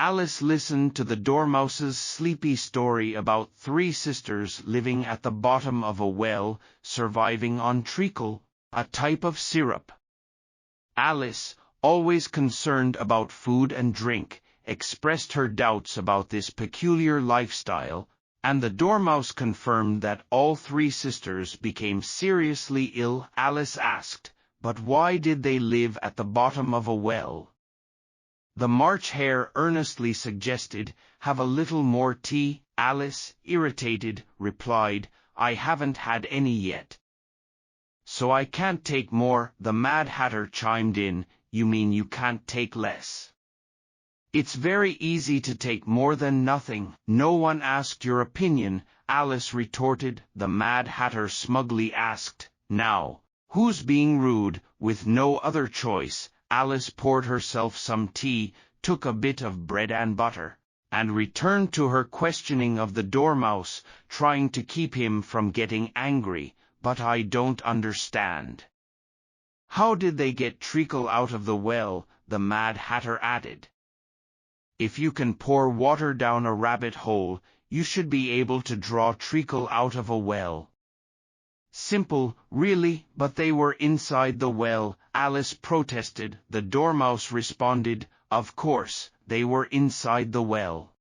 Alice listened to the Dormouse's sleepy story about three sisters living at the bottom of a well, surviving on treacle, a type of syrup. Alice, always concerned about food and drink, expressed her doubts about this peculiar lifestyle, and the Dormouse confirmed that all three sisters became seriously ill. Alice asked, "But why did they live at the bottom of a well?" The March Hare earnestly suggested, "Have a little more tea." Alice, irritated, replied, "I haven't had any yet." "So I can't take more," the Mad Hatter chimed in. "You mean you can't take less?" "It's very easy to take more than nothing. No one asked your opinion," Alice retorted. The Mad Hatter smugly asked, "Now, who's being rude?" With no other choice, Alice poured herself some tea, took a bit of bread and butter, and returned to her questioning of the Dormouse, trying to keep him from getting angry. "But I don't understand. How did they get treacle out of the well?" the Mad Hatter added. "If you can pour water down a rabbit hole, you should be able to draw treacle out of a well." "Simple, really." "But they were inside the well," Alice protested. The Dormouse responded, "Of course, they were inside the well.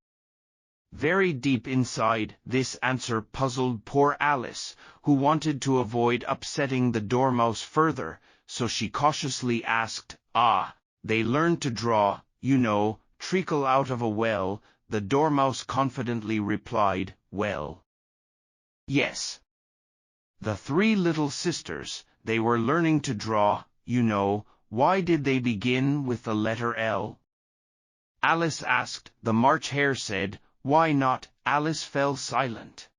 Very deep inside." This answer puzzled poor Alice, who wanted to avoid upsetting the Dormouse further, so she cautiously asked, "Ah, they learned to draw, treacle out of a well?" The Dormouse confidently replied, "Well, yes. The three little sisters, they were learning to draw, Why did they begin with the letter L?" Alice asked. The March Hare said, "Why not?" Alice fell silent.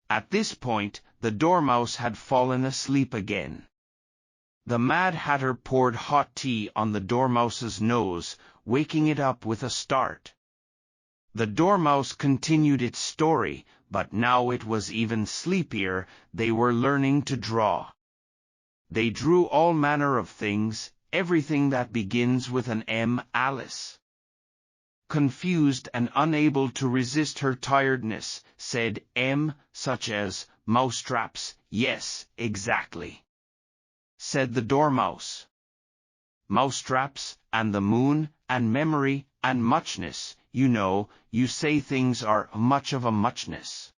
At this point, the Dormouse had fallen asleep again. The Mad Hatter poured hot tea on the Dormouse's nose, waking it up with a start. The Dormouse continued its story, but now it was even sleepier. They were learning to draw. They drew all manner of things, everything that begins with an M. Alice, confused and unable to resist her tiredness, said, "M, such as mousetraps." "Yes, exactly," said the Dormouse. "Mousetraps, and the moon, and memory, and muchness. You say things are much of a muchness."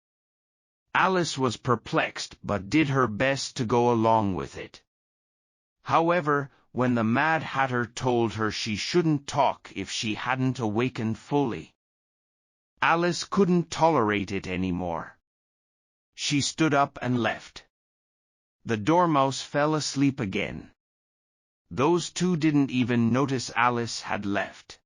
Alice was perplexed, but did her best to go along with it. However, when the Mad Hatter told her she shouldn't talk if she hadn't awakened fully, Alice couldn't tolerate it anymore. She stood up and left. The Dormouse fell asleep again. Those two didn't even notice Alice had left.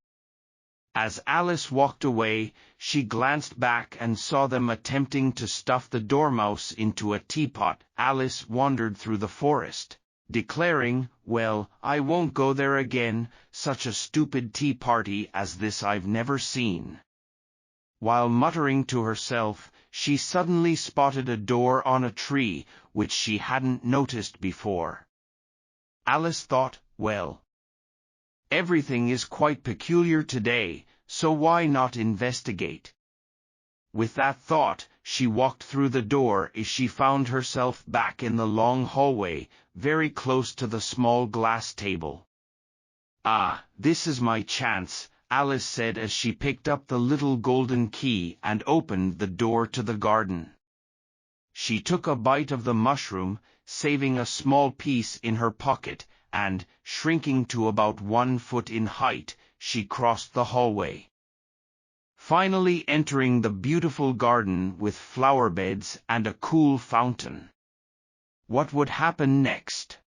As Alice walked away, she glanced back and saw them attempting to stuff the Dormouse into a teapot. Alice wandered through the forest, declaring, "Well, I won't go there again. Such a stupid tea party as this I've never seen." While muttering to herself, she suddenly spotted a door on a tree, which she hadn't noticed before. Alice thought, "Well, everything is quite peculiar today, so why not investigate?" With that thought, she walked through the door as she found herself back in the long hallway, very close to the small glass table. "Ah, this is my chance," Alice said as she picked up the little golden key and opened the door to the garden. She took a bite of the mushroom, saving a small piece in her pocket, and, shrinking to about 1 foot in height, she crossed the hallway, finally entering the beautiful garden with flower beds and a cool fountain. What would happen next?